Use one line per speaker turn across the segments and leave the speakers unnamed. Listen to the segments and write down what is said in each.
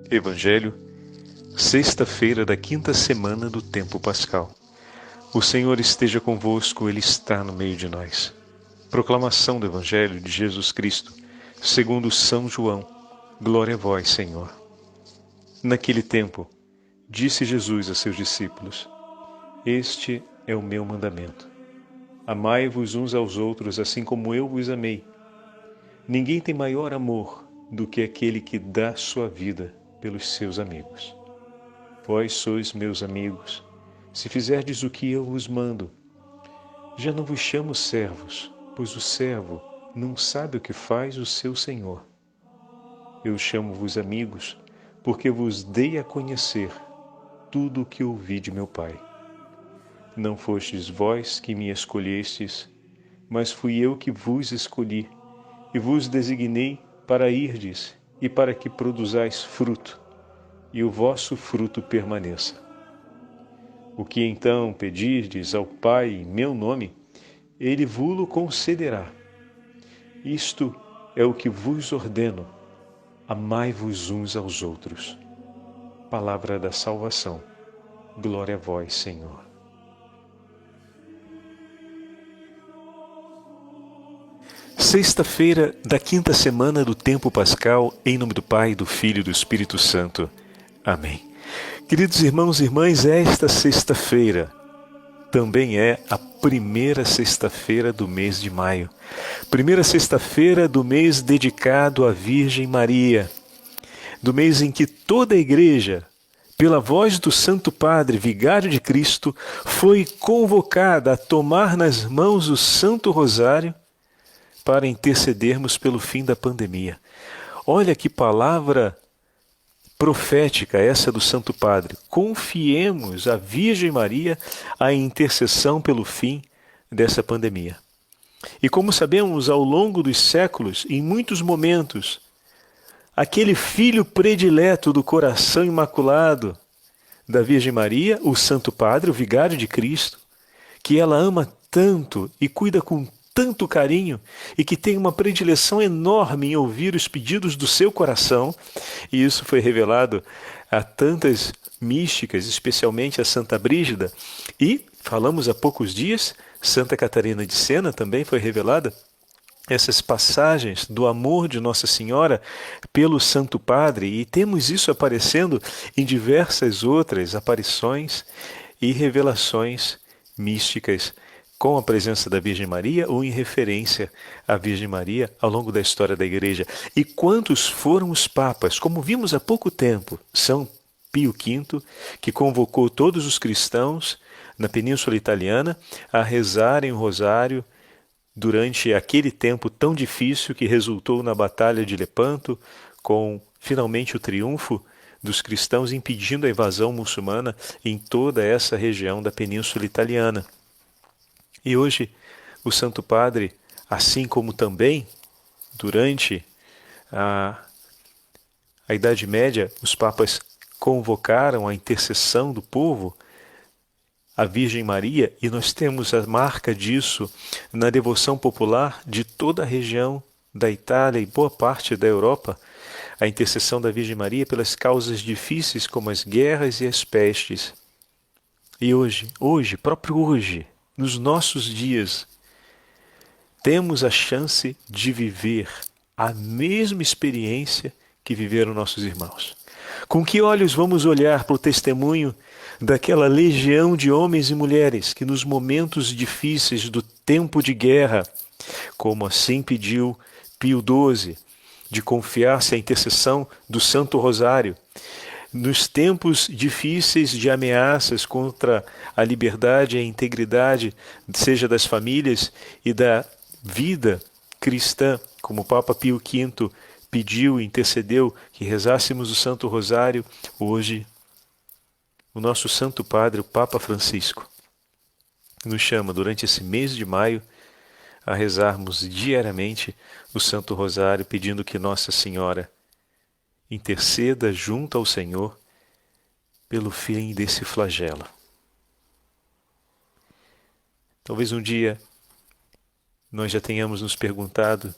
Evangelho, sexta-feira da quinta semana do tempo pascal. O Senhor esteja convosco, Ele está no meio de nós. Proclamação do Evangelho de Jesus Cristo, segundo São João. Glória a vós, Senhor. Naquele tempo, disse Jesus a seus discípulos: Este é o meu mandamento. Amai-vos uns aos outros, assim como eu vos amei. Ninguém tem maior amor do que aquele que dá sua vida pelos seus amigos. Vós sois meus amigos, se fizerdes o que eu vos mando. Já não vos chamo servos, pois o servo não sabe o que faz o seu senhor. Eu chamo-vos amigos, porque vos dei a conhecer tudo o que ouvi de meu Pai. Não fostes vós que me escolhestes, mas fui eu que vos escolhi, e vos designei para irdes e para que produzais fruto, e o vosso fruto permaneça. O que então pedirdes ao Pai em meu nome, Ele vo-lo concederá. Isto é o que vos ordeno: amai-vos uns aos outros. Palavra da salvação. Glória a vós, Senhor. Sexta-feira da quinta semana do tempo pascal, em nome do Pai, do Filho e do Espírito Santo. Amém. Queridos irmãos e irmãs, esta sexta-feira também é a primeira sexta-feira do mês de maio. Primeira sexta-feira do mês dedicado à Virgem Maria. Do mês em que toda a Igreja, pela voz do Santo Padre, Vigário de Cristo, foi convocada a tomar nas mãos o Santo Rosário para intercedermos pelo fim da pandemia. Olha que palavra profética essa do Santo Padre. Confiemos à Virgem Maria a intercessão pelo fim dessa pandemia. E como sabemos, ao longo dos séculos, em muitos momentos, aquele filho predileto do coração imaculado da Virgem Maria, o Santo Padre, o Vigário de Cristo, que ela ama tanto e cuida com tanto carinho e que tem uma predileção enorme em ouvir os pedidos do seu coração, e isso foi revelado a tantas místicas, especialmente a Santa Brígida, e falamos há poucos dias, Santa Catarina de Sena também foi revelada, essas passagens do amor de Nossa Senhora pelo Santo Padre, e temos isso aparecendo em diversas outras aparições e revelações místicas com a presença da Virgem Maria ou em referência à Virgem Maria ao longo da história da Igreja. E quantos foram os papas, como vimos há pouco tempo, São Pio V, que convocou todos os cristãos na Península Italiana a rezarem o rosário durante aquele tempo tão difícil que resultou na Batalha de Lepanto, com finalmente o triunfo dos cristãos impedindo a invasão muçulmana em toda essa região da Península Italiana. E hoje o Santo Padre, assim como também durante a Idade Média, os papas convocaram a intercessão do povo, a Virgem Maria, e nós temos a marca disso na devoção popular de toda a região da Itália e boa parte da Europa, a intercessão da Virgem Maria pelas causas difíceis como as guerras e as pestes. E hoje, próprio hoje, nos nossos dias, temos a chance de viver a mesma experiência que viveram nossos irmãos. Com que olhos vamos olhar para o testemunho daquela legião de homens e mulheres que nos momentos difíceis do tempo de guerra, como assim pediu Pio XII, de confiar-se à intercessão do Santo Rosário, nos tempos difíceis de ameaças contra a liberdade e a integridade, seja das famílias e da vida cristã, como o Papa Pio V pediu e intercedeu que rezássemos o Santo Rosário, hoje o nosso Santo Padre, o Papa Francisco, nos chama durante esse mês de maio a rezarmos diariamente o Santo Rosário, pedindo que Nossa Senhora interceda junto ao Senhor pelo fim desse flagelo. Talvez um dia nós já tenhamos nos perguntado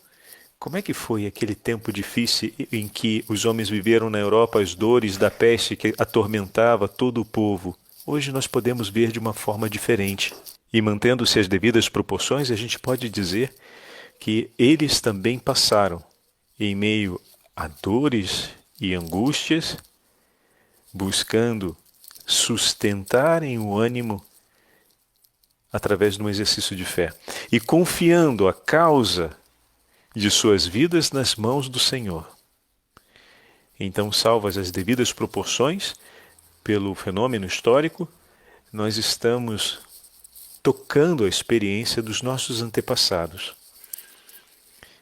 Como é que foi aquele tempo difícil em que os homens viveram na Europa as dores da peste que atormentava todo o povo? Hoje nós podemos ver de uma forma diferente. E mantendo-se as devidas proporções, a gente pode dizer que eles também passaram, em meio a dores e angústias, buscando sustentarem o ânimo através de um exercício de fé e confiando a causa de suas vidas nas mãos do Senhor. Então, salvas as devidas proporções, pelo fenômeno histórico, nós estamos tocando a experiência dos nossos antepassados,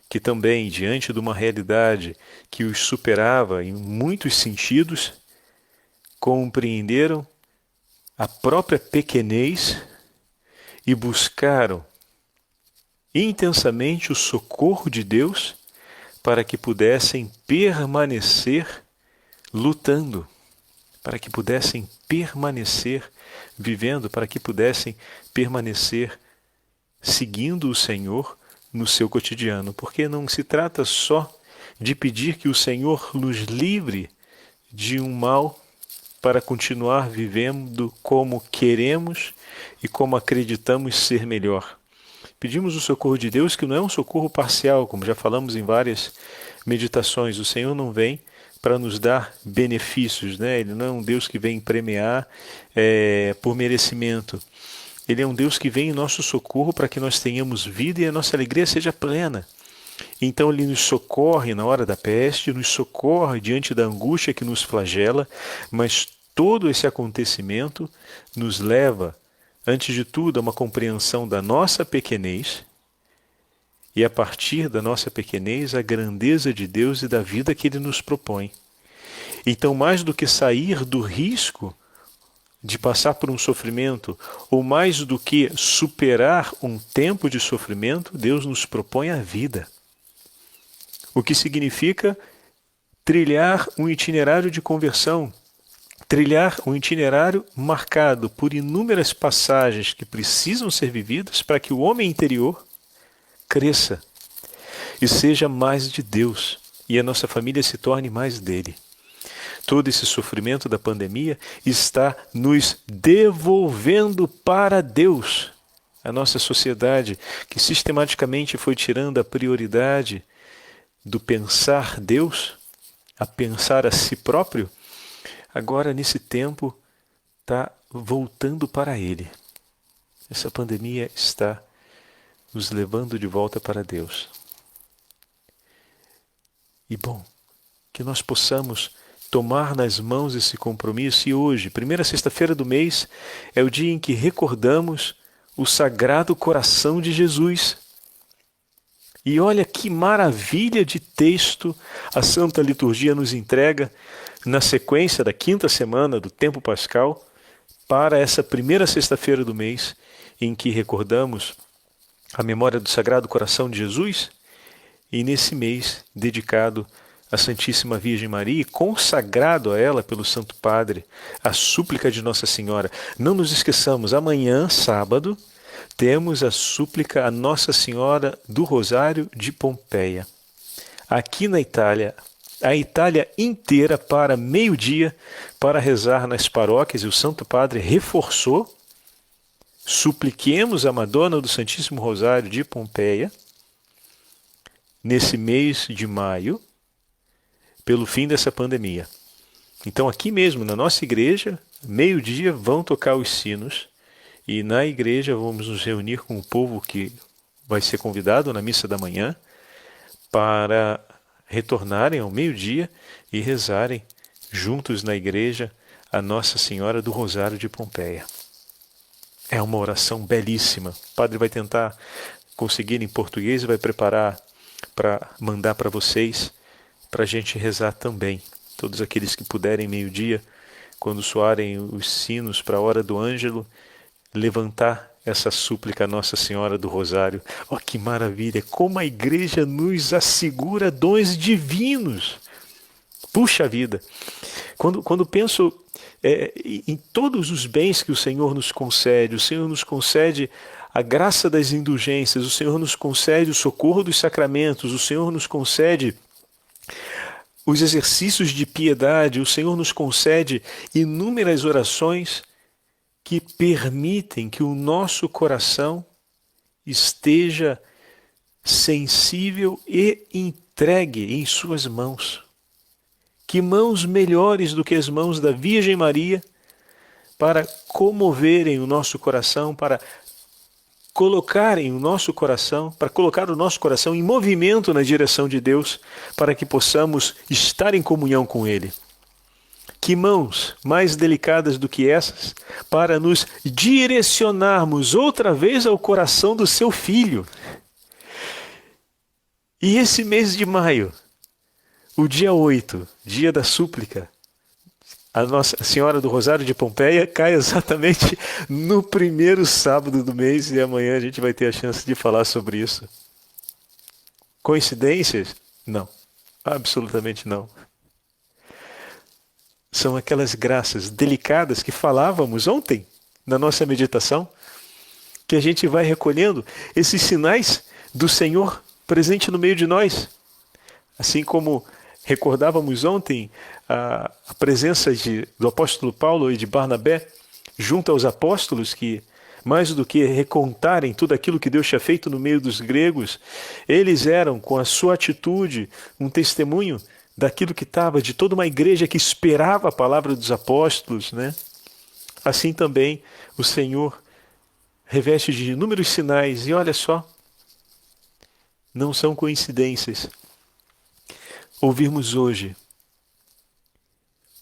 que também, diante de uma realidade que os superava em muitos sentidos, compreenderam a própria pequenez e buscaram intensamente o socorro de Deus para que pudessem permanecer lutando, para que pudessem permanecer vivendo, para que pudessem permanecer seguindo o Senhor no seu cotidiano. Porque não se trata só de pedir que o Senhor nos livre de um mal para continuar vivendo como queremos e como acreditamos ser melhor. Pedimos o socorro de Deus, que não é um socorro parcial, como já falamos em várias meditações. O Senhor não vem para nos dar benefícios, né? Ele não é um Deus que vem premiar por merecimento. Ele é um Deus que vem em nosso socorro para que nós tenhamos vida e a nossa alegria seja plena. Então Ele nos socorre na hora da peste, nos socorre diante da angústia que nos flagela, mas todo esse acontecimento nos leva, antes de tudo, a uma compreensão da nossa pequenez e, a partir da nossa pequenez, a grandeza de Deus e da vida que Ele nos propõe. Então, mais do que sair do risco de passar por um sofrimento, ou mais do que superar um tempo de sofrimento, Deus nos propõe a vida. O que significa trilhar um itinerário de conversão, trilhar um itinerário marcado por inúmeras passagens que precisam ser vividas para que o homem interior cresça e seja mais de Deus e a nossa família se torne mais dele. Todo esse sofrimento da pandemia está nos devolvendo para Deus. A nossa sociedade, que sistematicamente foi tirando a prioridade do pensar Deus, a pensar a si próprio, agora nesse tempo está voltando para Ele. Essa pandemia está nos levando de volta para Deus. E bom, que nós possamos tomar nas mãos esse compromisso. E hoje, primeira sexta-feira do mês, é o dia em que recordamos o Sagrado Coração de Jesus. E olha que maravilha de texto a Santa Liturgia nos entrega na sequência da quinta semana do Tempo Pascal para essa primeira sexta-feira do mês, em que recordamos a memória do Sagrado Coração de Jesus, e nesse mês dedicado à Santíssima Virgem Maria e consagrado a ela pelo Santo Padre, a súplica de Nossa Senhora. Não nos esqueçamos, amanhã, sábado, temos a súplica a Nossa Senhora do Rosário de Pompeia. Aqui na Itália, a Itália inteira para meio-dia para rezar nas paróquias, e o Santo Padre reforçou: supliquemos a Madonna do Santíssimo Rosário de Pompeia nesse mês de maio, pelo fim dessa pandemia. Então aqui mesmo, na nossa igreja, meio-dia vão tocar os sinos, e na igreja vamos nos reunir com o povo que vai ser convidado na missa da manhã para retornarem ao meio-dia e rezarem juntos na igreja a Nossa Senhora do Rosário de Pompeia. É uma oração belíssima. O padre vai tentar conseguir em português e vai preparar para mandar para vocês, para a gente rezar também. Todos aqueles que puderem meio-dia, quando soarem os sinos para a hora do ângelo, levantar essa súplica a Nossa Senhora do Rosário. Oh, que maravilha! Como a igreja nos assegura dons divinos! Puxa vida! Quando penso em todos os bens que o Senhor nos concede a graça das indulgências, o Senhor nos concede o socorro dos sacramentos, o Senhor nos concede os exercícios de piedade, o Senhor nos concede inúmeras orações que permitem que o nosso coração esteja sensível e entregue em suas mãos. Que mãos melhores do que as mãos da Virgem Maria para comoverem o nosso coração, para colocarem o nosso coração, para colocar o nosso coração em movimento na direção de Deus, para que possamos estar em comunhão com Ele. Que mãos mais delicadas do que essas para nos direcionarmos outra vez ao coração do seu Filho. E esse mês de maio, o dia 8, dia da súplica, a Nossa Senhora do Rosário de Pompeia cai exatamente no primeiro sábado do mês e amanhã a gente vai ter a chance de falar sobre isso. Coincidências? Não, absolutamente não. São aquelas graças delicadas que falávamos ontem na nossa meditação, que a gente vai recolhendo esses sinais do Senhor presente no meio de nós. Assim como recordávamos ontem a presença do apóstolo Paulo e de Barnabé junto aos apóstolos, que mais do que recontarem tudo aquilo que Deus tinha feito no meio dos gregos, eles eram, com a sua atitude, um testemunho daquilo que estava, de toda uma igreja que esperava a palavra dos apóstolos, né? Assim também o Senhor reveste de inúmeros sinais, e olha só, não são coincidências ouvirmos hoje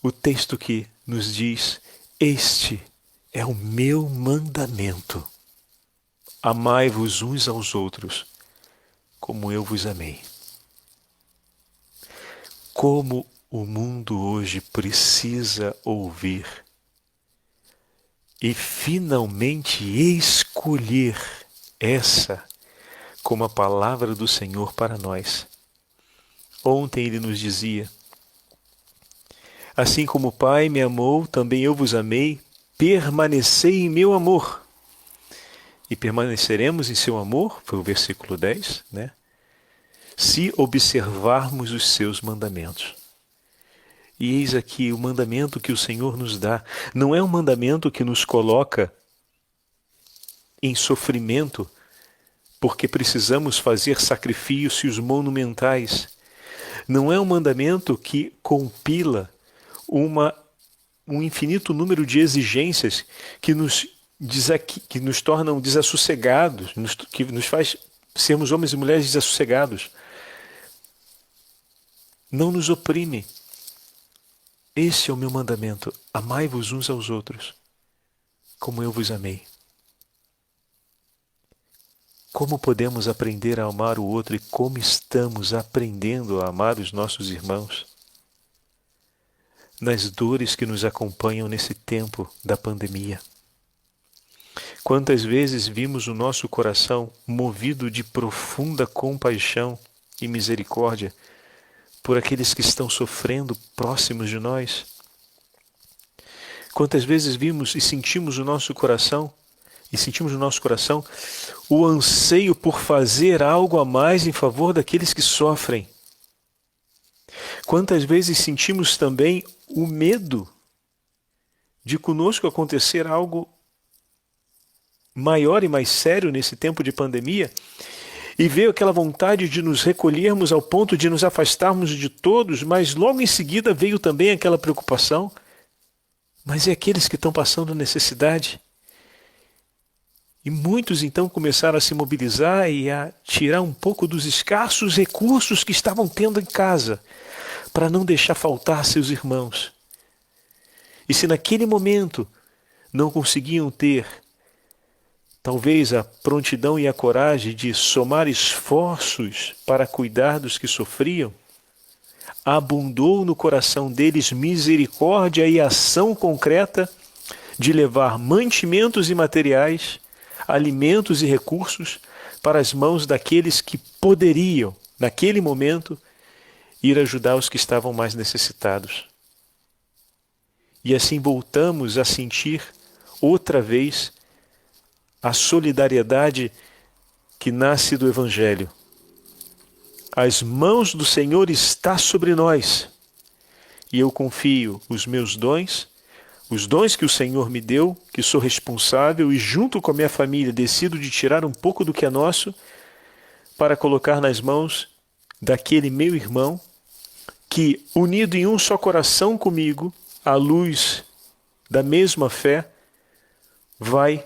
o texto que nos diz: este é o meu mandamento, amai-vos uns aos outros, como eu vos amei. Como o mundo hoje precisa ouvir e finalmente escolher essa como a palavra do Senhor para nós. Ontem ele nos dizia: assim como o Pai me amou, também eu vos amei, permanecei em meu amor. E permaneceremos em seu amor, foi o versículo 10, né? Se observarmos os seus mandamentos. E eis aqui o mandamento que o Senhor nos dá. Não é um mandamento que nos coloca em sofrimento, porque precisamos fazer sacrifícios monumentais. Não é um mandamento que compila um infinito número de exigências que nos tornam desassossegados, que nos faz sermos homens e mulheres desassossegados. Não nos oprime. Esse é o meu mandamento: amai-vos uns aos outros, como eu vos amei. Como podemos aprender a amar o outro e como estamos aprendendo a amar os nossos irmãos? Nas dores que nos acompanham nesse tempo da pandemia. Quantas vezes vimos o nosso coração movido de profunda compaixão e misericórdia por aqueles que estão sofrendo próximos de nós? Quantas vezes vimos e sentimos no nosso coração o anseio por fazer algo a mais em favor daqueles que sofrem? Quantas vezes sentimos também o medo de conosco acontecer algo maior e mais sério nesse tempo de pandemia, e veio aquela vontade de nos recolhermos ao ponto de nos afastarmos de todos, mas logo em seguida veio também aquela preocupação: mas e aqueles que estão passando necessidade? E muitos então começaram a se mobilizar e a tirar um pouco dos escassos recursos que estavam tendo em casa, para não deixar faltar seus irmãos. E se naquele momento não conseguiam ter talvez a prontidão e a coragem de somar esforços para cuidar dos que sofriam, abundou no coração deles misericórdia e ação concreta de levar mantimentos e materiais, alimentos e recursos para as mãos daqueles que poderiam, naquele momento, ir ajudar os que estavam mais necessitados. E assim voltamos a sentir outra vez a solidariedade que nasce do Evangelho. As mãos do Senhor estão sobre nós, e eu confio os meus dons, os dons que o Senhor me deu, que sou responsável, e junto com a minha família decido de tirar um pouco do que é nosso para colocar nas mãos daquele meu irmão que, unido em um só coração comigo, à luz da mesma fé, vai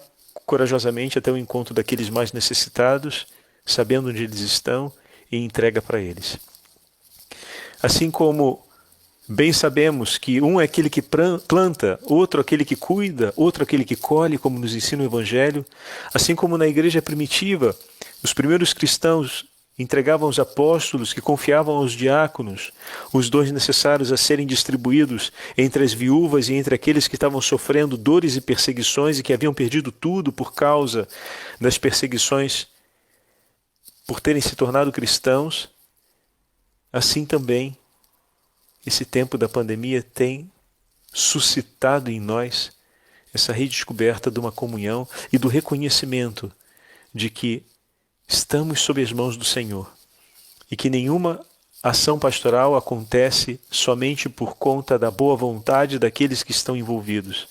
corajosamente até o encontro daqueles mais necessitados, sabendo onde eles estão, e entrega para eles. Assim como bem sabemos que um é aquele que planta, outro aquele que cuida, outro aquele que colhe, como nos ensina o Evangelho, assim como na igreja primitiva, os primeiros cristãos entregavam aos apóstolos, que confiavam aos diáconos, os dons necessários a serem distribuídos entre as viúvas e entre aqueles que estavam sofrendo dores e perseguições e que haviam perdido tudo por causa das perseguições por terem se tornado cristãos. Assim também, esse tempo da pandemia tem suscitado em nós essa redescoberta de uma comunhão e do reconhecimento de que estamos sob as mãos do Senhor e que nenhuma ação pastoral acontece somente por conta da boa vontade daqueles que estão envolvidos,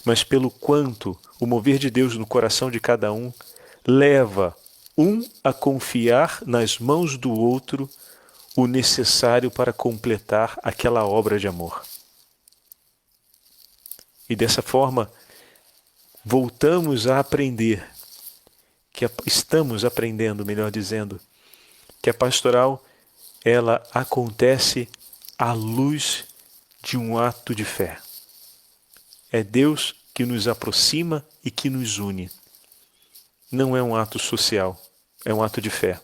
mas pelo quanto o mover de Deus no coração de cada um leva um a confiar nas mãos do outro o necessário para completar aquela obra de amor. E dessa forma, voltamos a aprender, estamos aprendendo, melhor dizendo, que a pastoral, ela acontece à luz de um ato de fé. É Deus que nos aproxima e que nos une. Não é um ato social, é um ato de fé.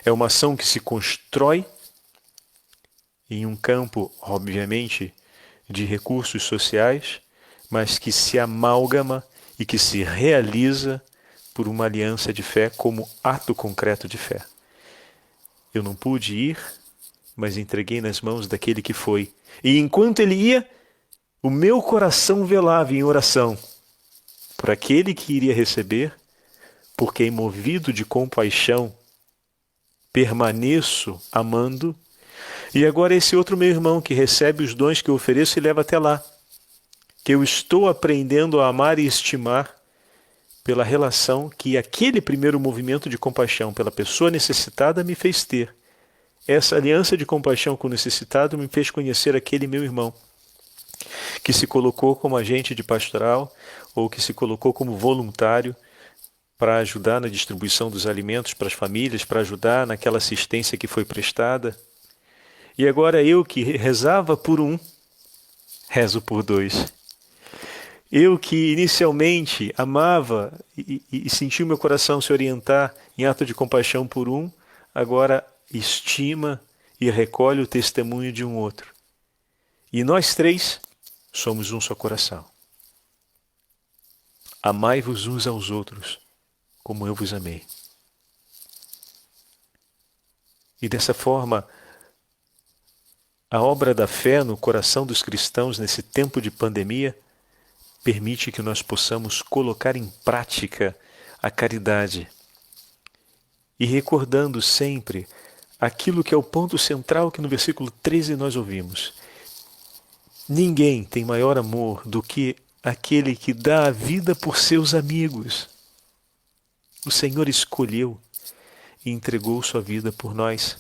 É uma ação que se constrói em um campo, obviamente, de recursos sociais, mas que se amálgama e que se realiza por uma aliança de fé como ato concreto de fé. Eu não pude ir, mas entreguei nas mãos daquele que foi. E enquanto ele ia, o meu coração velava em oração por aquele que iria receber, porque, movido de compaixão, permaneço amando. E agora esse outro meu irmão que recebe os dons que eu ofereço e leva até lá, que eu estou aprendendo a amar e estimar pela relação que aquele primeiro movimento de compaixão pela pessoa necessitada me fez ter. Essa aliança de compaixão com o necessitado me fez conhecer aquele meu irmão, que se colocou como agente de pastoral ou que se colocou como voluntário para ajudar na distribuição dos alimentos para as famílias, para ajudar naquela assistência que foi prestada. E agora eu que rezava por um, rezo por dois. Eu que inicialmente amava e sentia o meu coração se orientar em ato de compaixão por um, agora estima e recolhe o testemunho de um outro. E nós três somos um só coração. Amai-vos uns aos outros, como eu vos amei. E dessa forma, a obra da fé no coração dos cristãos nesse tempo de pandemia permite que nós possamos colocar em prática a caridade. E recordando sempre aquilo que é o ponto central que no versículo 13 nós ouvimos. Ninguém tem maior amor do que aquele que dá a vida por seus amigos. O Senhor escolheu e entregou sua vida por nós.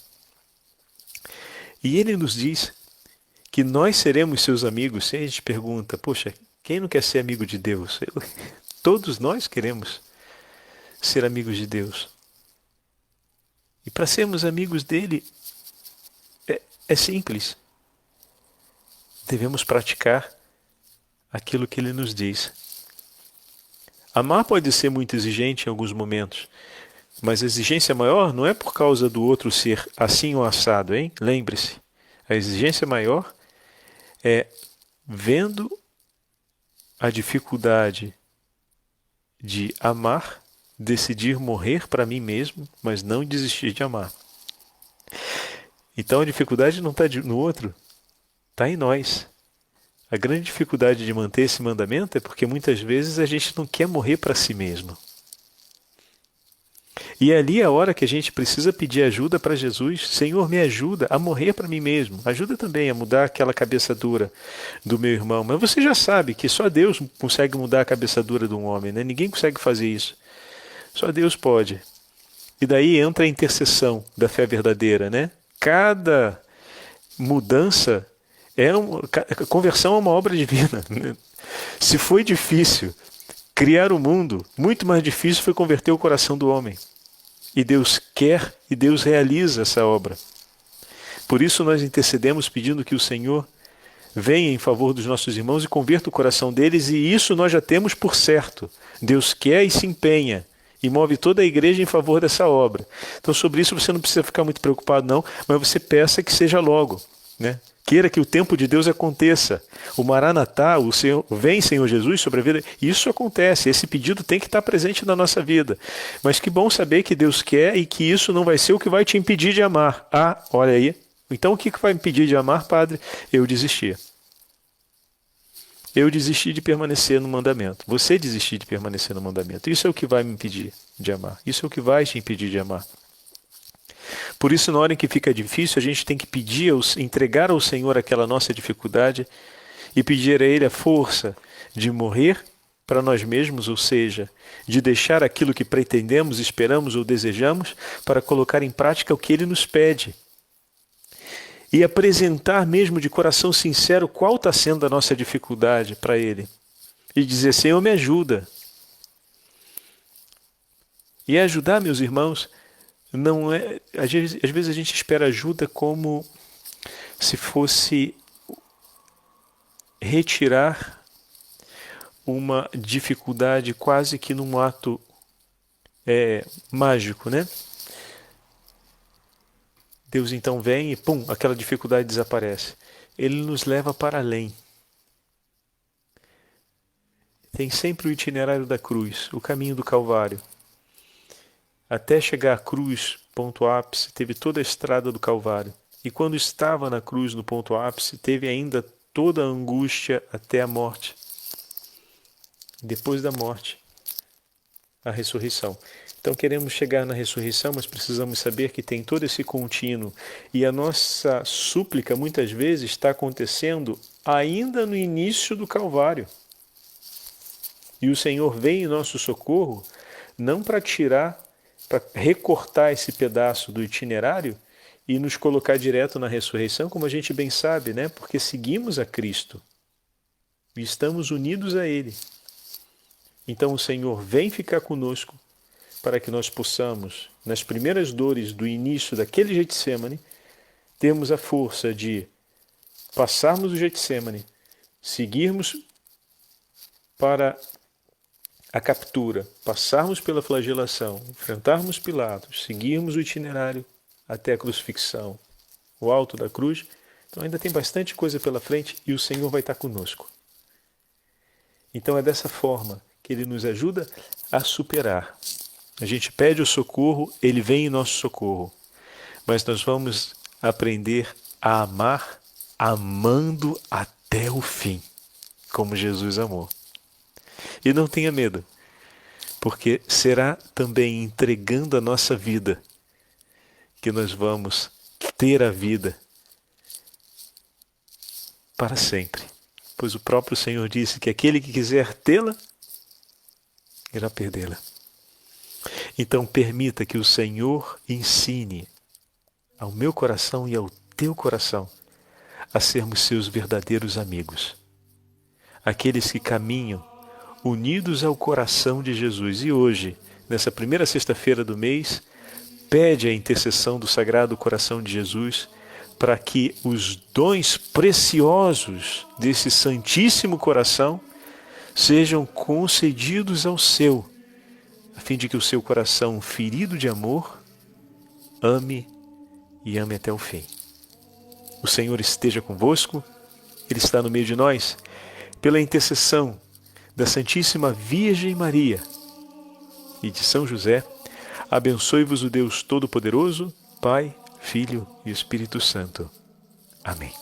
E Ele nos diz que nós seremos seus amigos. E a gente pergunta, poxa, quem não quer ser amigo de Deus? Todos nós queremos ser amigos de Deus. E para sermos amigos dele, é simples. Devemos praticar aquilo que ele nos diz. Amar pode ser muito exigente em alguns momentos, mas a exigência maior não é por causa do outro ser assim ou assado, hein? Lembre-se, a exigência maior é vendo a dificuldade de amar, decidir morrer para mim mesmo, mas não desistir de amar. Então a dificuldade não está no outro, está em nós. A grande dificuldade de manter esse mandamento é porque muitas vezes a gente não quer morrer para si mesmo. E é ali a hora que a gente precisa pedir ajuda para Jesus. Senhor, me ajuda a morrer para mim mesmo. Ajuda também a mudar aquela cabeça dura do meu irmão. Mas você já sabe que só Deus consegue mudar a cabeça dura de um homem, né? Ninguém consegue fazer isso. Só Deus pode. E daí entra a intercessão da fé verdadeira, né? Cada mudança a conversão é uma obra divina, né? Se foi difícil criar o mundo, muito mais difícil foi converter o coração do homem. E Deus quer e Deus realiza essa obra. Por isso nós intercedemos pedindo que o Senhor venha em favor dos nossos irmãos e converta o coração deles, e isso nós já temos por certo. Deus quer e se empenha e move toda a igreja em favor dessa obra. Então sobre isso você não precisa ficar muito preocupado não, mas você peça que seja logo, né? Queira que o tempo de Deus aconteça. O Maranatá, o Senhor, vem Senhor Jesus sobre a vida. Isso acontece, esse pedido tem que estar presente na nossa vida. Mas que bom saber que Deus quer e que isso não vai ser o que vai te impedir de amar. Ah, olha aí. Então o que vai me impedir de amar, Padre? Eu desistir. Eu desisti de permanecer no mandamento. Você desistir de permanecer no mandamento. Isso é o que vai me impedir de amar. Isso é o que vai te impedir de amar. Por isso, na hora em que fica difícil, a gente tem que pedir, entregar ao Senhor aquela nossa dificuldade e pedir a Ele a força de morrer para nós mesmos, ou seja, de deixar aquilo que pretendemos, esperamos ou desejamos para colocar em prática o que Ele nos pede. E apresentar mesmo de coração sincero qual está sendo a nossa dificuldade para Ele. E dizer, Senhor, me ajuda. E ajudar, meus irmãos, não é, às vezes a gente espera ajuda como se fosse retirar uma dificuldade quase que num ato mágico, né? Deus então vem e pum, aquela dificuldade desaparece. Ele nos leva para além. Tem sempre o itinerário da cruz, o caminho do Calvário. Até chegar à cruz, ponto ápice, teve toda a estrada do Calvário. E quando estava na cruz, no ponto ápice, teve ainda toda a angústia até a morte. Depois da morte, a ressurreição. Então queremos chegar na ressurreição, mas precisamos saber que tem todo esse contínuo. E a nossa súplica, muitas vezes, está acontecendo ainda no início do Calvário. E o Senhor vem em nosso socorro, não para tirar, para recortar esse pedaço do itinerário e nos colocar direto na ressurreição, como a gente bem sabe, né? Porque seguimos a Cristo e estamos unidos a Ele. Então o Senhor vem ficar conosco para que nós possamos, nas primeiras dores do início daquele Getsêmani, termos a força de passarmos o Getsêmani, seguirmos para a captura, passarmos pela flagelação, enfrentarmos Pilatos, seguirmos o itinerário até a crucifixão, o alto da cruz. Então ainda tem bastante coisa pela frente e o Senhor vai estar conosco. Então é dessa forma que Ele nos ajuda a superar. A gente pede o socorro, Ele vem em nosso socorro. Mas nós vamos aprender a amar amando até o fim, como Jesus amou. E não tenha medo, porque será também entregando a nossa vida que nós vamos ter a vida para sempre. Pois o próprio Senhor disse que aquele que quiser tê-la, irá perdê-la. Então permita que o Senhor ensine ao meu coração e ao teu coração a sermos seus verdadeiros amigos. Aqueles que caminham unidos ao coração de Jesus. E hoje, nessa primeira sexta-feira do mês, pede a intercessão do Sagrado Coração de Jesus para que os dons preciosos desse Santíssimo Coração sejam concedidos ao seu, a fim de que o seu coração ferido de amor ame e ame até o fim. O Senhor esteja convosco, Ele está no meio de nós, pela intercessão da Santíssima Virgem Maria e de São José, abençoe-vos o Deus Todo-Poderoso, Pai, Filho e Espírito Santo. Amém.